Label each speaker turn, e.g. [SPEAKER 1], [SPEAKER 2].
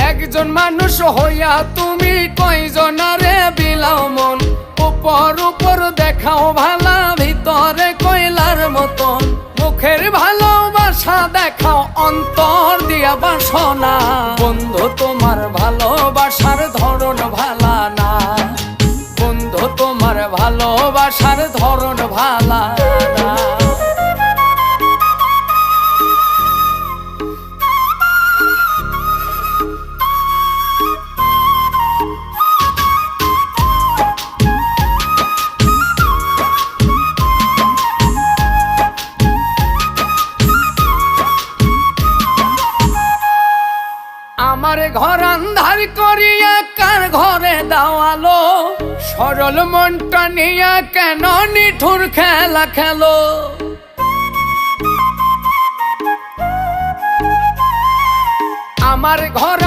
[SPEAKER 1] একজন মানুষ হইয়া তুমি কয়জনারে বিলাও মন, উপর উপর দেখাও ভালা, ভিতরে কয়লার মতন। মুখের ভালোবাসা দেখাও, অন্তর দিয়া বাসনা। বন্ধু তোমার ভালোবাসার ধরন ভালা না, বন্ধু তোমার ভালোবাসার ধরন ভালা না। আমার ঘর আন্ধার করিয়া কার ঘরে দাওয়ালো, সরল মনটা নিয়া কেন নিঠুর খেলা খেলো। আমার ঘর